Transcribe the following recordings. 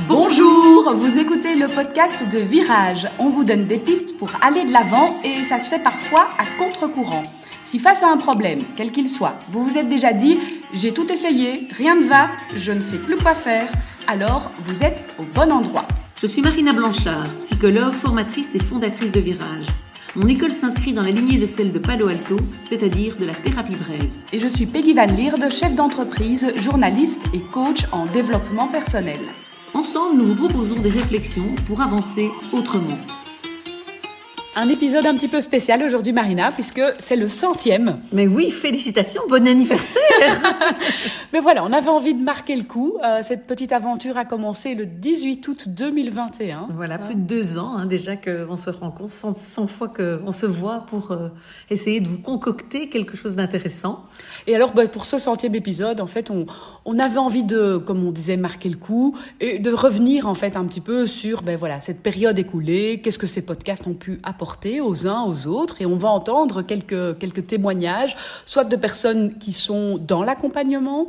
Bonjour, vous écoutez le podcast de Virage. On vous donne des pistes pour aller de l'avant et ça se fait parfois à contre-courant. Si face à un problème, quel qu'il soit, vous vous êtes déjà dit « j'ai tout essayé, rien ne va, je ne sais plus quoi faire », alors vous êtes au bon endroit. Je suis Marina Blanchard, psychologue, formatrice et fondatrice de Virage. Mon école s'inscrit dans la lignée de celle de Palo Alto, c'est-à-dire de la thérapie brève. Et je suis Peggy Van Lierde, chef d'entreprise, journaliste et coach en développement personnel. Ensemble, nous vous proposons des réflexions pour avancer autrement. Un épisode un petit peu spécial aujourd'hui, Marina, puisque c'est le 100e. Mais oui, félicitations, bon anniversaire. Mais voilà, on avait envie de marquer le coup. Cette petite aventure a commencé le 18 août 2021. Voilà, plus de 2 ans déjà qu'on se rencontre, 100 fois qu'on se voit pour essayer de vous concocter quelque chose d'intéressant. Et alors, pour ce 100e épisode, en fait, on avait envie de, comme on disait, marquer le coup et de revenir en fait un petit peu sur cette période écoulée, qu'est-ce que ces podcasts ont pu apporter aux uns, aux autres, et on va entendre quelques témoignages, soit de personnes qui sont dans l'accompagnement,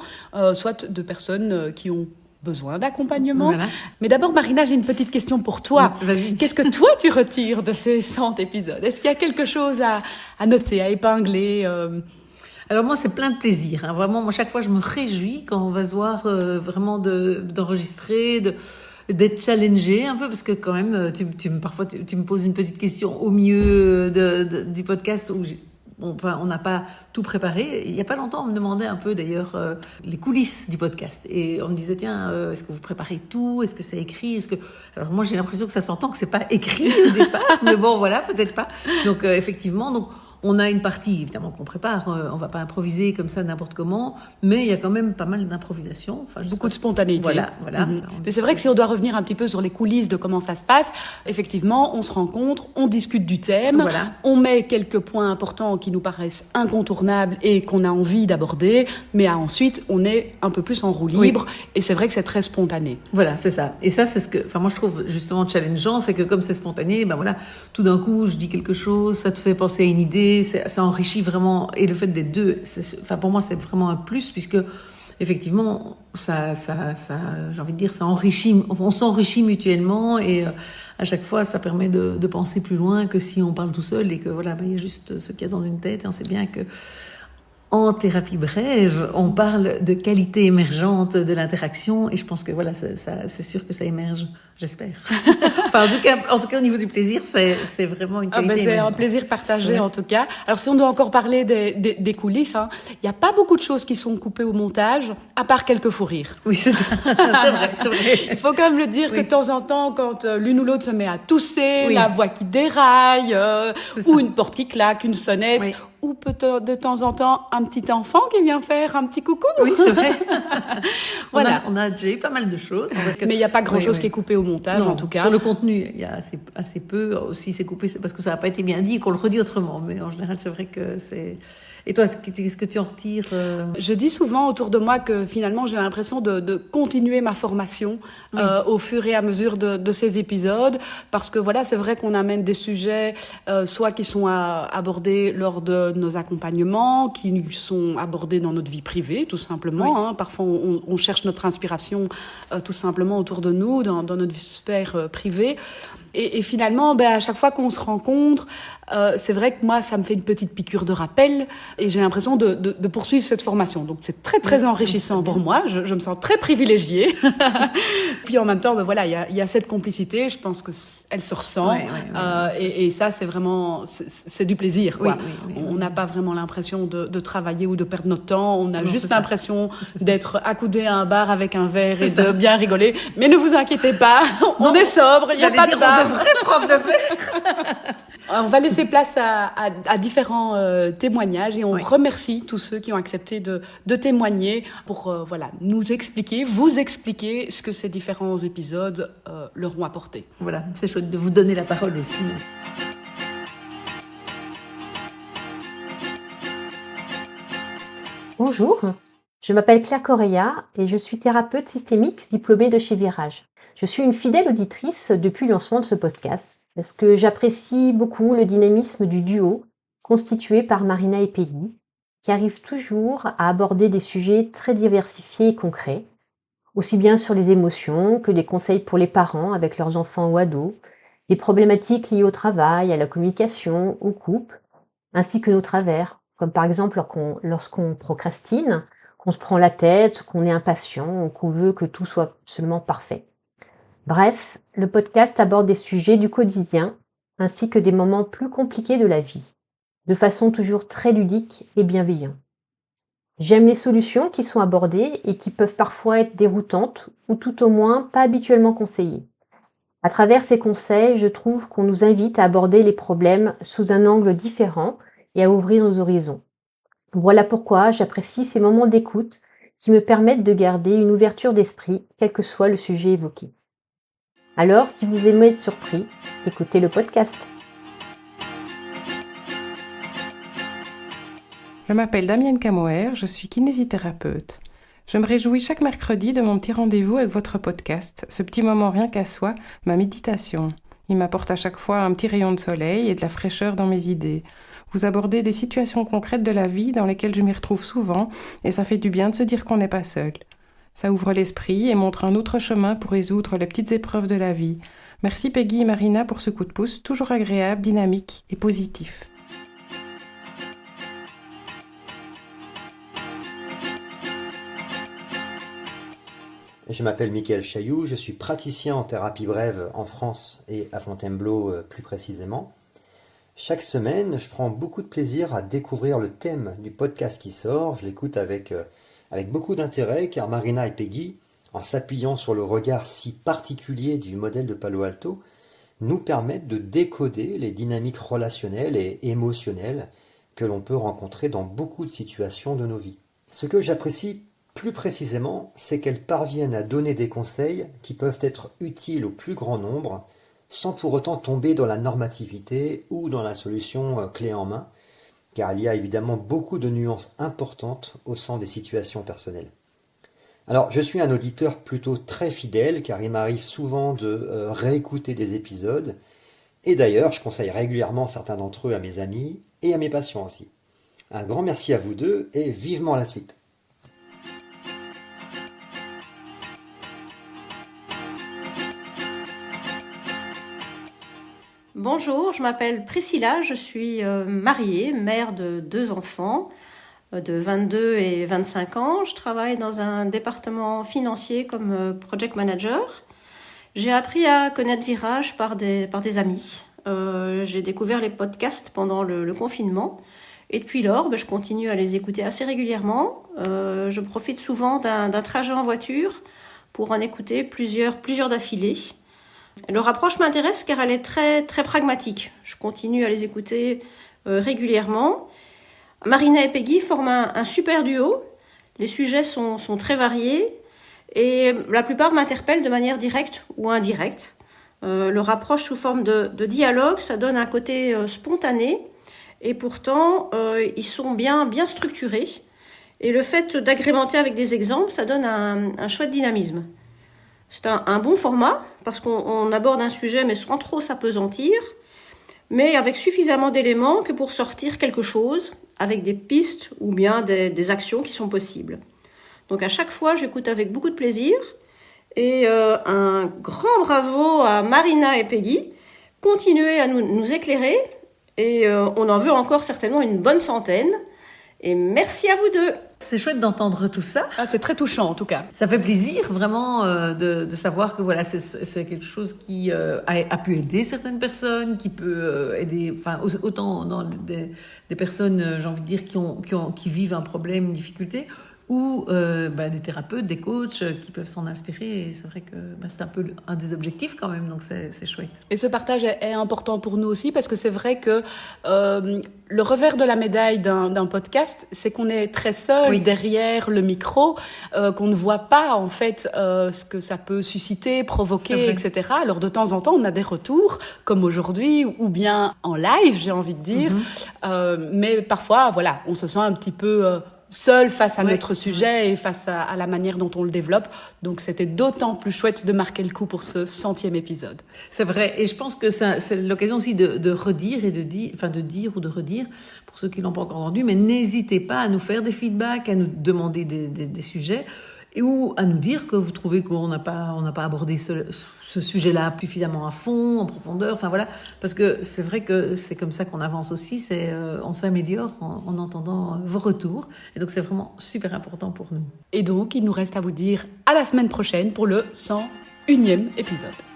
soit de personnes qui ont besoin d'accompagnement. Voilà. Mais d'abord, Marina, j'ai une petite question pour toi. Vas-y. Qu'est-ce que toi, tu retires de ces 100 épisodes? Est-ce qu'il y a quelque chose à noter, à épingler Alors moi, c'est plein de plaisir. Vraiment, moi, chaque fois, je me réjouis quand on va se voir vraiment d'enregistrer, d'être challengé un peu, parce que quand même, parfois, tu me poses une petite question au milieu du podcast où on n'a pas tout préparé. Il n'y a pas longtemps, on me demandait un peu d'ailleurs les coulisses du podcast. Et on me disait, tiens, est-ce que vous préparez tout? Est-ce que c'est écrit? Alors moi, j'ai l'impression que ça s'entend que c'est pas écrit au départ. Mais bon, voilà, peut-être pas. Donc effectivement, on a une partie, évidemment, qu'on prépare. On va pas improviser comme ça n'importe comment, mais il y a quand même pas mal d'improvisation. Beaucoup de spontanéité. Voilà. Mm-hmm. Mais c'est vrai que si on doit revenir un petit peu sur les coulisses de comment ça se passe, effectivement, on se rencontre, on discute du thème, on met quelques points importants qui nous paraissent incontournables et qu'on a envie d'aborder, mais ensuite, on est un peu plus en roue libre, et c'est vrai que c'est très spontané. Voilà, c'est ça. Et ça, c'est ce que, moi, je trouve justement challengeant, c'est que comme c'est spontané, tout d'un coup, je dis quelque chose, ça te fait penser à une idée, ça enrichit vraiment, et le fait d'être deux, pour moi c'est vraiment un plus, puisque effectivement ça j'ai envie de dire, ça enrichit, on s'enrichit mutuellement, et à chaque fois ça permet de penser plus loin que si on parle tout seul et que il y a juste ce qu'il y a dans une tête. Et on sait bien que en thérapie brève, on parle de qualité émergente de l'interaction, et je pense que c'est sûr que ça émerge, j'espère. En tout cas, au niveau du plaisir, c'est vraiment une qualité émergente. C'est un plaisir partagé, en tout cas. Alors, si on doit encore parler des coulisses, il n'y a pas beaucoup de choses qui sont coupées au montage, à part quelques fous rires. Oui, c'est ça. C'est vrai. Il faut quand même le dire que de temps en temps, quand l'une ou l'autre se met à tousser, la voix qui déraille, ou une porte qui claque, une sonnette, ou peut-être de temps en temps un petit enfant qui vient faire un petit coucou. Oui, c'est vrai. Voilà. On a déjà eu pas mal de choses. Mais il n'y a pas grand-chose qui est coupé au montage, en tout cas. Sur le contenu, il y a assez peu. Si c'est coupé, c'est parce que ça n'a pas été bien dit et qu'on le redit autrement. Mais en général, c'est vrai que c'est... Et toi, qu'est-ce que tu en retires Je dis souvent autour de moi que finalement, j'ai l'impression de continuer ma formation au fur et à mesure de ces épisodes. Parce que c'est vrai qu'on amène des sujets, soit qui sont abordés lors de nos accompagnements, qui sont abordés dans notre vie privée, tout simplement. Parfois, on cherche notre inspiration tout simplement autour de nous, dans notre sphère privée. Et finalement, à chaque fois qu'on se rencontre, c'est vrai que moi, ça me fait une petite piqûre de rappel, et j'ai l'impression de poursuivre cette formation. Donc, c'est très, très enrichissant pour moi. Je me sens très privilégiée. Puis, en même temps, il y a cette complicité. Je pense que elle se ressent. Et ça, c'est vraiment, c'est du plaisir, quoi. On n'a pas vraiment l'impression de travailler ou de perdre notre temps. On a juste l'impression d'être accoudé à un bar avec un verre et de bien rigoler. Mais ne vous inquiétez pas, on est sobre. Il n'y a pas de bar. On devrait prendre le verre. On va laisser place à différents témoignages, et on remercie tous ceux qui ont accepté de témoigner pour nous expliquer, vous expliquer ce que ces différents épisodes leur ont apporté. Voilà, c'est chouette de vous donner la parole aussi. Bonjour, je m'appelle Claire Correia et je suis thérapeute systémique diplômée de chez Virage. Je suis une fidèle auditrice depuis le lancement de ce podcast parce que j'apprécie beaucoup le dynamisme du duo constitué par Marina et Peggy, qui arrivent toujours à aborder des sujets très diversifiés et concrets, aussi bien sur les émotions que des conseils pour les parents avec leurs enfants ou ados, des problématiques liées au travail, à la communication, au couple, ainsi que nos travers, comme par exemple lorsqu'on procrastine, qu'on se prend la tête, qu'on est impatient ou qu'on veut que tout soit absolument parfait. Bref, le podcast aborde des sujets du quotidien ainsi que des moments plus compliqués de la vie, de façon toujours très ludique et bienveillante. J'aime les solutions qui sont abordées et qui peuvent parfois être déroutantes ou tout au moins pas habituellement conseillées. À travers ces conseils, je trouve qu'on nous invite à aborder les problèmes sous un angle différent et à ouvrir nos horizons. Voilà pourquoi j'apprécie ces moments d'écoute qui me permettent de garder une ouverture d'esprit, quel que soit le sujet évoqué. Alors, si vous aimez être surpris, écoutez le podcast. Je m'appelle Damienne Camoër, je suis kinésithérapeute. Je me réjouis chaque mercredi de mon petit rendez-vous avec votre podcast, ce petit moment rien qu'à soi, ma méditation. Il m'apporte à chaque fois un petit rayon de soleil et de la fraîcheur dans mes idées. Vous abordez des situations concrètes de la vie dans lesquelles je m'y retrouve souvent et ça fait du bien de se dire qu'on n'est pas seul. Ça ouvre l'esprit et montre un autre chemin pour résoudre les petites épreuves de la vie. Merci Peggy et Marina pour ce coup de pouce, toujours agréable, dynamique et positif. Je m'appelle Mickaël Chailloux, je suis praticien en thérapie brève en France et à Fontainebleau plus précisément. Chaque semaine, je prends beaucoup de plaisir à découvrir le thème du podcast qui sort. Je l'écoute avec beaucoup d'intérêt car Marina et Peggy, en s'appuyant sur le regard si particulier du modèle de Palo Alto, nous permettent de décoder les dynamiques relationnelles et émotionnelles que l'on peut rencontrer dans beaucoup de situations de nos vies. Ce que j'apprécie plus précisément, c'est qu'elles parviennent à donner des conseils qui peuvent être utiles au plus grand nombre, sans pour autant tomber dans la normativité ou dans la solution clé en main, car il y a évidemment beaucoup de nuances importantes au sein des situations personnelles. Alors, je suis un auditeur plutôt très fidèle, car il m'arrive souvent de réécouter des épisodes, et d'ailleurs, je conseille régulièrement certains d'entre eux à mes amis et à mes patients aussi. Un grand merci à vous deux, et vivement la suite. Bonjour, je m'appelle Priscilla, je suis mariée, mère de 2 enfants de 22 et 25 ans. Je travaille dans un département financier comme project manager. J'ai appris à connaître Virage par des amis. J'ai découvert les podcasts pendant le confinement et depuis lors, je continue à les écouter assez régulièrement. Je profite souvent d'un trajet en voiture pour en écouter plusieurs d'affilée. Leur approche m'intéresse car elle est très, très pragmatique. Je continue à les écouter régulièrement. Marina et Peggy forment un super duo. Les sujets sont très variés et la plupart m'interpellent de manière directe ou indirecte. Leur approche sous forme de dialogue, ça donne un côté spontané et pourtant ils sont bien structurés. Et le fait d'agrémenter avec des exemples, ça donne un chouette dynamisme. C'est un bon format parce qu'on aborde un sujet mais sans trop s'apesantir, mais avec suffisamment d'éléments que pour sortir quelque chose avec des pistes ou bien des actions qui sont possibles. Donc à chaque fois, j'écoute avec beaucoup de plaisir et un grand bravo à Marina et Peggy. Continuez à nous éclairer et on en veut encore certainement une bonne centaine. Et merci à vous deux. C'est chouette d'entendre tout ça. Ah, c'est très touchant en tout cas. Ça fait plaisir vraiment de savoir que voilà, c'est quelque chose qui a pu aider certaines personnes, qui peut aider, enfin autant dans des personnes, j'ai envie de dire, qui vivent un problème, une difficulté, ou des thérapeutes, des coachs qui peuvent s'en inspirer. Et c'est vrai que c'est un peu un des objectifs quand même, donc c'est chouette. Et ce partage est important pour nous aussi parce que c'est vrai que le revers de la médaille d'un podcast, c'est qu'on est très seul derrière le micro, qu'on ne voit pas en fait ce que ça peut susciter, provoquer, etc. Alors de temps en temps, on a des retours comme aujourd'hui ou bien en live, j'ai envie de dire. Mais parfois, voilà, on se sent un petit peu seul face à notre sujet et face à la manière dont on le développe. Donc, c'était d'autant plus chouette de marquer le coup pour ce 100e épisode. C'est vrai. Et je pense que c'est l'occasion aussi de redire et de dire ou de redire pour ceux qui l'ont pas encore entendu. Mais n'hésitez pas à nous faire des feedbacks, à nous demander des sujets. ou à nous dire que vous trouvez qu'on n'a pas abordé ce sujet-là suffisamment à fond, en profondeur, enfin voilà, parce que c'est vrai que c'est comme ça qu'on avance aussi, on s'améliore en entendant vos retours, et donc c'est vraiment super important pour nous. Et donc, il nous reste à vous dire à la semaine prochaine pour le 101e épisode.